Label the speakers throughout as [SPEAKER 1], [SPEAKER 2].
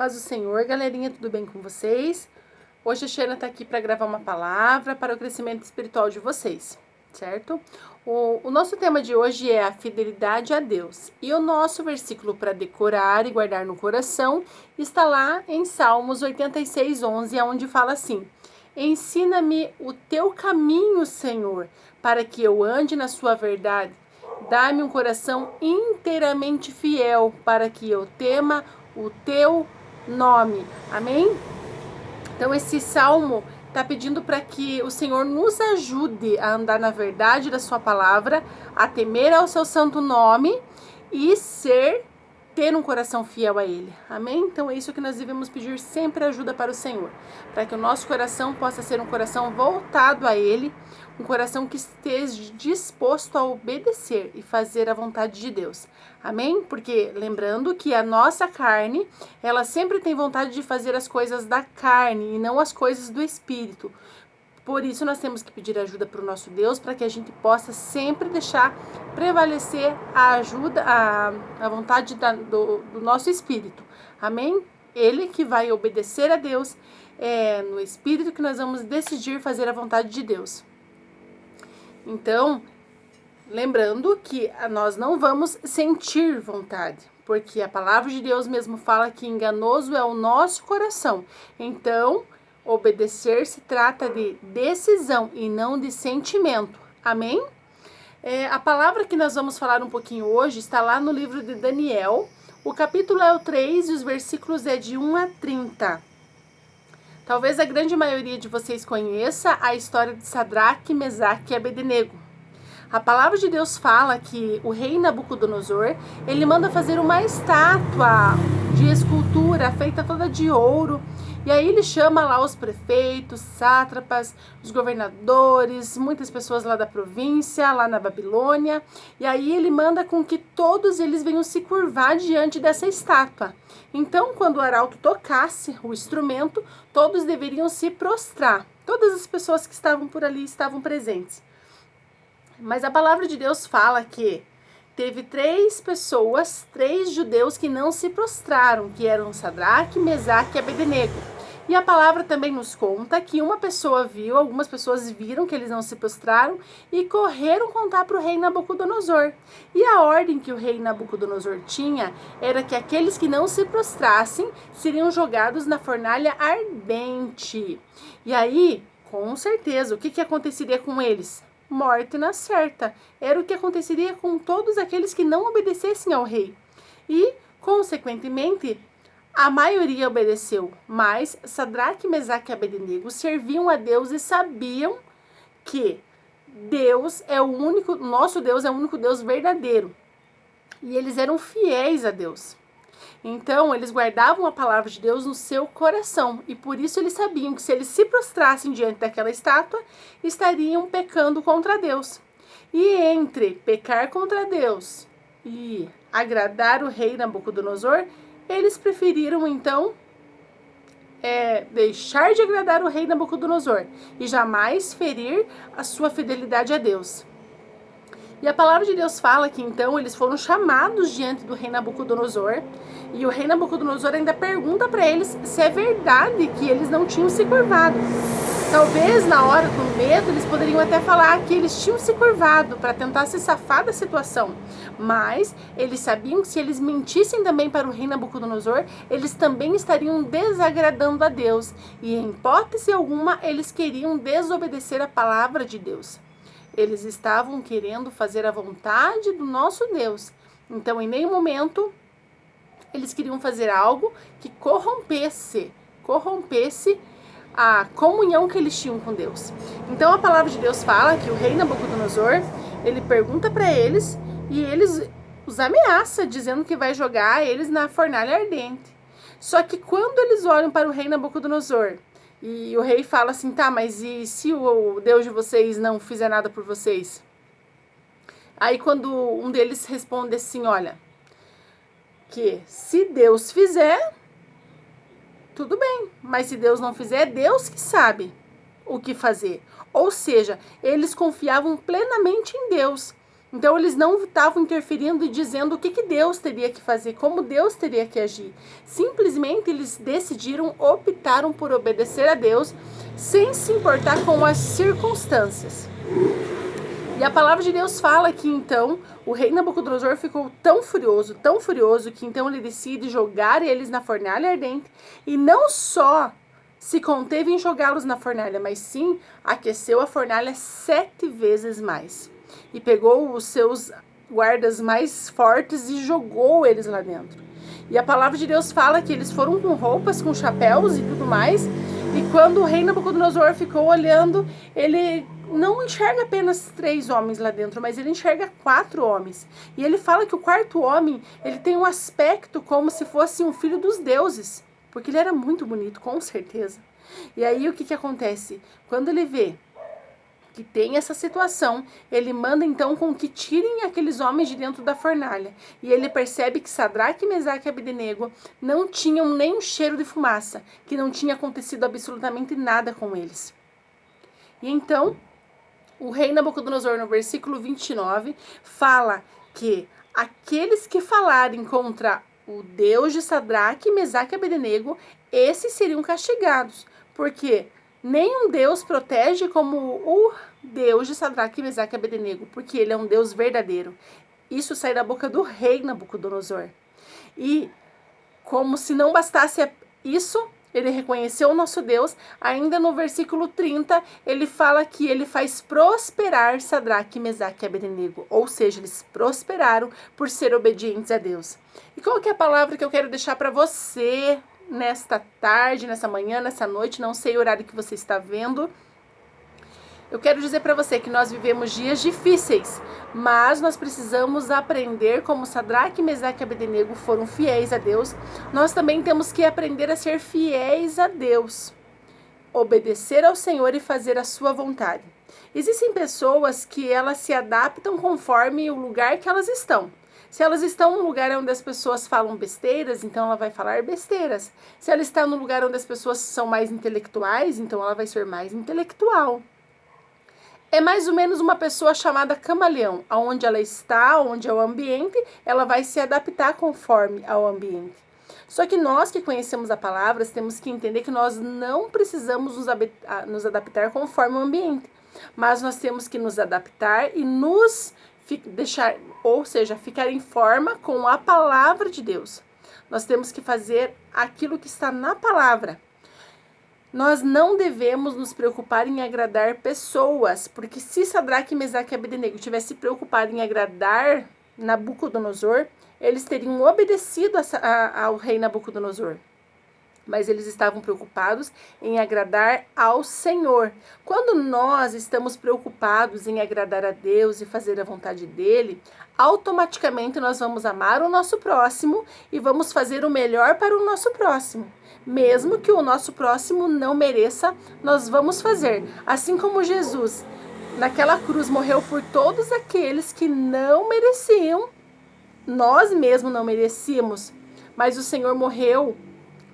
[SPEAKER 1] Paz do Senhor, galerinha, tudo bem com vocês? Hoje a Xana tá aqui para gravar uma palavra para o crescimento espiritual de vocês, certo? O nosso tema de hoje é a fidelidade a Deus. E o nosso versículo para decorar e guardar no coração está lá em Salmos 86:11, onde fala assim: Ensina-me o teu caminho, Senhor, para que eu ande na sua verdade. Dá-me um coração inteiramente fiel, para que eu tema o teu nome. Amém? Então esse salmo está pedindo para que o Senhor nos ajude a andar na verdade da sua palavra, a temer ao seu santo nome e ter um coração fiel a Ele. Amém? Então é isso que nós devemos pedir sempre, ajuda para o Senhor, para que o nosso coração possa ser um coração voltado a Ele, um coração que esteja disposto a obedecer e fazer a vontade de Deus. Amém? Porque lembrando que a nossa carne, ela sempre tem vontade de fazer as coisas da carne e não as coisas do Espírito. Por isso nós temos que pedir ajuda para o nosso Deus, para que a gente possa sempre deixar prevalecer a ajuda, a vontade do nosso Espírito. Amém? Ele que vai obedecer a Deus, é no Espírito que nós vamos decidir fazer a vontade de Deus. Então, lembrando que nós não vamos sentir vontade, porque a palavra de Deus mesmo fala que enganoso é o nosso coração. Então, obedecer se trata de decisão e não de sentimento. Amém? A palavra que nós vamos falar um pouquinho hoje está lá no livro de Daniel. O capítulo é o 3 e os versículos é de 1 a 30. Talvez a grande maioria de vocês conheça a história de Sadraque, Mesaque e Abednego. A palavra de Deus fala que o rei Nabucodonosor, ele manda fazer uma estátua de escultura feita toda de ouro. E aí ele chama lá os prefeitos, sátrapas, os governadores, muitas pessoas lá da província, lá na Babilônia. E aí ele manda com que todos eles venham se curvar diante dessa estátua. Então, quando o arauto tocasse o instrumento, todos deveriam se prostrar. Todas as pessoas que estavam por ali estavam presentes. Mas a palavra de Deus fala que teve 3 judeus que não se prostraram, que eram Sadraque, Mesaque e Abednego. E a palavra também nos conta que algumas pessoas viram que eles não se prostraram e correram contar para o rei Nabucodonosor. E a ordem que o rei Nabucodonosor tinha era que aqueles que não se prostrassem seriam jogados na fornalha ardente. E aí, com certeza, o que aconteceria com eles? Morte na certa. Era o que aconteceria com todos aqueles que não obedecessem ao rei. E, consequentemente, a maioria obedeceu, mas Sadraque, Mesaque e Abednego serviam a Deus e sabiam que nosso Deus é o único Deus verdadeiro. E eles eram fiéis a Deus. Então, eles guardavam a palavra de Deus no seu coração. E por isso eles sabiam que se eles se prostrassem diante daquela estátua, estariam pecando contra Deus. E entre pecar contra Deus e agradar o rei Nabucodonosor, eles preferiram, então, deixar de agradar o rei Nabucodonosor e jamais ferir a sua fidelidade a Deus. E a palavra de Deus fala que, então, eles foram chamados diante do rei Nabucodonosor. E o rei Nabucodonosor ainda pergunta para eles se é verdade que eles não tinham se curvado. Talvez, na hora, com medo, eles poderiam até falar que eles tinham se curvado para tentar se safar da situação. Mas eles sabiam que se eles mentissem também para o rei Nabucodonosor, eles também estariam desagradando a Deus. E, em hipótese alguma, eles queriam desobedecer a palavra de Deus. Eles estavam querendo fazer a vontade do nosso Deus. Então, em nenhum momento, eles queriam fazer algo que corrompesse a comunhão que eles tinham com Deus. Então, a palavra de Deus fala que o rei Nabucodonosor, ele pergunta para eles e eles os ameaça, dizendo que vai jogar eles na fornalha ardente. Só que quando eles olham para o rei Nabucodonosor, e o rei fala assim, tá, mas e se o Deus de vocês não fizer nada por vocês? Aí quando um deles responde assim, olha, que se Deus fizer, tudo bem, mas se Deus não fizer, é Deus que sabe o que fazer. Ou seja, eles confiavam plenamente em Deus. Então eles não estavam interferindo e dizendo o que Deus teria que fazer, como Deus teria que agir. Simplesmente eles decidiram, optaram por obedecer a Deus sem se importar com as circunstâncias. E a palavra de Deus fala que então o rei Nabucodonosor ficou tão furioso, que então ele decide jogar eles na fornalha ardente, e não só se conteve em jogá-los na fornalha, mas sim aqueceu a fornalha 7 vezes mais. E pegou os seus guardas mais fortes e jogou eles lá dentro. E a palavra de Deus fala que eles foram com roupas, com chapéus e tudo mais. E quando o rei Nabucodonosor ficou olhando, ele não enxerga apenas 3 homens lá dentro, mas ele enxerga 4 homens. E ele fala que o 4º homem, ele tem um aspecto como se fosse um filho dos deuses. Porque ele era muito bonito, com certeza. E aí o que acontece? Quando ele vê que tem essa situação, ele manda então com que tirem aqueles homens de dentro da fornalha. E ele percebe que Sadraque, Mesaque e Abednego não tinham nem um cheiro de fumaça, que não tinha acontecido absolutamente nada com eles. E então, o rei Nabucodonosor, no versículo 29, fala que aqueles que falarem contra o Deus de Sadraque, Mesaque e Abednego, esses seriam castigados, porque nenhum Deus protege como o Deus de Sadraque, Mesaque e Abednego, porque ele é um Deus verdadeiro. Isso sai da boca do rei Nabucodonosor. E como se não bastasse isso, ele reconheceu o nosso Deus. Ainda no versículo 30, ele fala que ele faz prosperar Sadraque, Mesaque e Abednego. Ou seja, eles prosperaram por ser obedientes a Deus. E qual que é a palavra que eu quero deixar para você nesta tarde, nessa manhã, nessa noite? Não sei o horário que você está vendo. Eu quero dizer para você que nós vivemos dias difíceis, mas nós precisamos aprender como Sadraque, Mesaque e Abednego foram fiéis a Deus. Nós também temos que aprender a ser fiéis a Deus, obedecer ao Senhor e fazer a sua vontade. Existem pessoas que elas se adaptam conforme o lugar que elas estão. Se elas estão num lugar onde as pessoas falam besteiras, então ela vai falar besteiras. Se ela está num lugar onde as pessoas são mais intelectuais, então ela vai ser mais intelectual. É mais ou menos uma pessoa chamada camaleão. Onde ela está, onde é o ambiente, ela vai se adaptar conforme ao ambiente. Só que nós que conhecemos a palavra, temos que entender que nós não precisamos nos adaptar conforme o ambiente. Mas nós temos que nos adaptar e nos deixar, ou seja, ficar em forma com a palavra de Deus. Nós temos que fazer aquilo que está na palavra. Nós não devemos nos preocupar em agradar pessoas, porque se Sadraque, Mesaque e Abednego tivessem preocupado em agradar Nabucodonosor, eles teriam obedecido ao rei Nabucodonosor. Mas eles estavam preocupados em agradar ao Senhor. Quando nós estamos preocupados em agradar a Deus e fazer a vontade dele, automaticamente nós vamos amar o nosso próximo e vamos fazer o melhor para o nosso próximo. Mesmo que o nosso próximo não mereça, nós vamos fazer. Assim como Jesus, naquela cruz, morreu por todos aqueles que não mereciam, nós mesmos não merecíamos, mas o Senhor morreu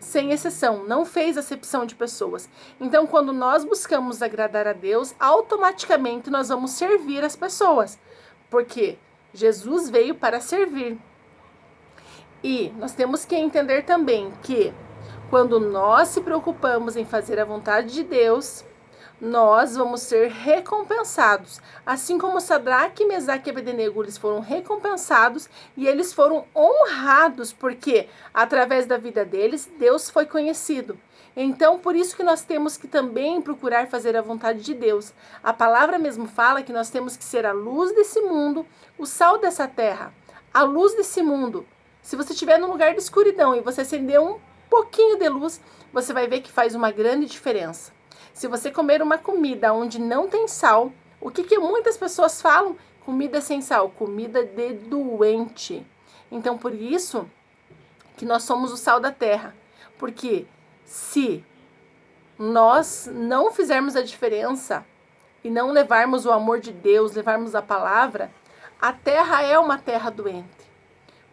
[SPEAKER 1] sem exceção, não fez acepção de pessoas. Então, quando nós buscamos agradar a Deus, automaticamente nós vamos servir as pessoas, porque Jesus veio para servir. E nós temos que entender também que quando nós se preocupamos em fazer a vontade de Deus, nós vamos ser recompensados. Assim como Sadraque, Mesaque e Abednego, eles foram recompensados e eles foram honrados, porque através da vida deles, Deus foi conhecido. Então, por isso que nós temos que também procurar fazer a vontade de Deus. A palavra mesmo fala que nós temos que ser a luz desse mundo, o sal dessa terra, a luz desse mundo. Se você estiver num lugar de escuridão e você acender um pouquinho de luz, você vai ver que faz uma grande diferença. Se você comer uma comida onde não tem sal, o que muitas pessoas falam? Comida sem sal, comida de doente. Então, por isso que nós somos o sal da terra. Porque se nós não fizermos a diferença e não levarmos o amor de Deus, levarmos a palavra, a terra é uma terra doente.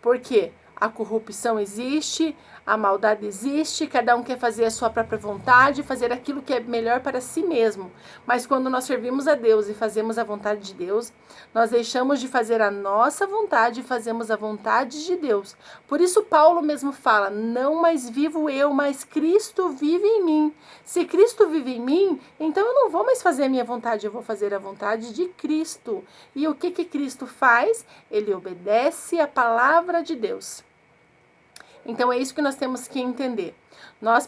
[SPEAKER 1] Por quê? A corrupção existe, A maldade existe, cada um quer fazer a sua própria vontade, fazer aquilo que é melhor para si mesmo. Mas quando nós servimos a Deus e fazemos a vontade de Deus, nós deixamos de fazer a nossa vontade e fazemos a vontade de Deus. Por isso Paulo mesmo fala, não mais vivo eu, mas Cristo vive em mim. Se Cristo vive em mim, então eu não vou mais fazer a minha vontade, eu vou fazer a vontade de Cristo. E o que Cristo faz? Ele obedece a palavra de Deus. Então é isso que nós temos que entender. Nós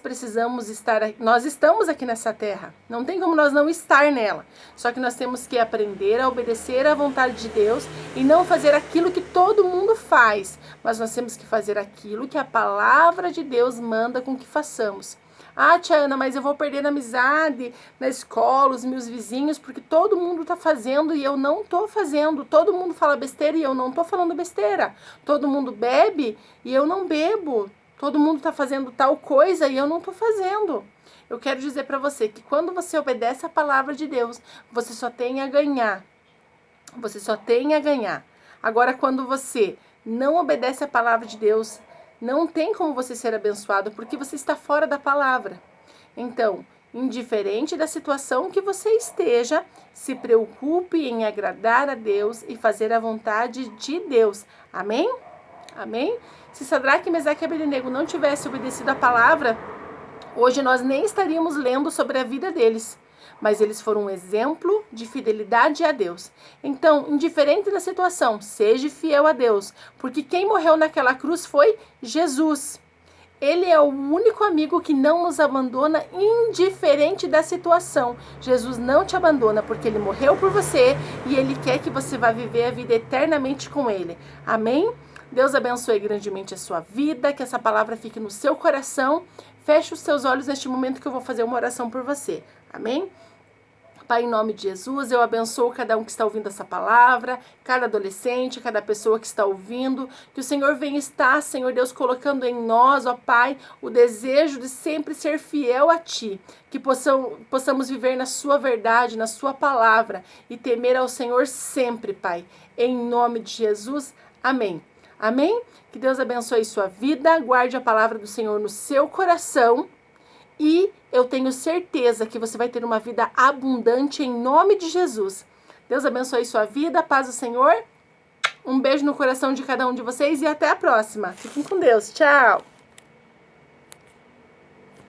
[SPEAKER 1] estamos aqui nessa terra. Não tem como nós não estar nela. Só que nós temos que aprender a obedecer à vontade de Deus e não fazer aquilo que todo mundo faz. Mas nós temos que fazer aquilo que a palavra de Deus manda com que façamos. Ah, tia Ana, mas eu vou perder a amizade na escola, os meus vizinhos, porque todo mundo está fazendo e eu não estou fazendo. Todo mundo fala besteira e eu não estou falando besteira. Todo mundo bebe e eu não bebo. Todo mundo está fazendo tal coisa e eu não estou fazendo. Eu quero dizer para você que quando você obedece a palavra de Deus, você só tem a ganhar. Você só tem a ganhar. Agora, quando você não obedece a palavra de Deus, não tem como você ser abençoado, porque você está fora da palavra. Então, indiferente da situação que você esteja, se preocupe em agradar a Deus e fazer a vontade de Deus. Amém? Amém? Se Sadraque, Mesaque e Abednego não tivessem obedecido a palavra, hoje nós nem estaríamos lendo sobre a vida deles. Mas eles foram um exemplo de fidelidade a Deus. Então, indiferente da situação, seja fiel a Deus, porque quem morreu naquela cruz foi Jesus. Ele é o único amigo que não nos abandona, indiferente da situação. Jesus não te abandona, porque ele morreu por você e ele quer que você vá viver a vida eternamente com ele. Amém? Deus abençoe grandemente a sua vida, que essa palavra fique no seu coração. Feche os seus olhos neste momento que eu vou fazer uma oração por você. Amém? Pai, em nome de Jesus, eu abençoo cada um que está ouvindo essa palavra, cada adolescente, cada pessoa que está ouvindo, que o Senhor venha estar, Senhor Deus, colocando em nós, ó Pai, o desejo de sempre ser fiel a Ti, que possamos viver na Sua verdade, na Sua palavra e temer ao Senhor sempre, Pai. Em nome de Jesus, amém. Amém? Que Deus abençoe sua vida, guarde a palavra do Senhor no seu coração e eu tenho certeza que você vai ter uma vida abundante em nome de Jesus. Deus abençoe sua vida, paz do Senhor. Um beijo no coração de cada um de vocês e até a próxima. Fiquem com Deus. Tchau!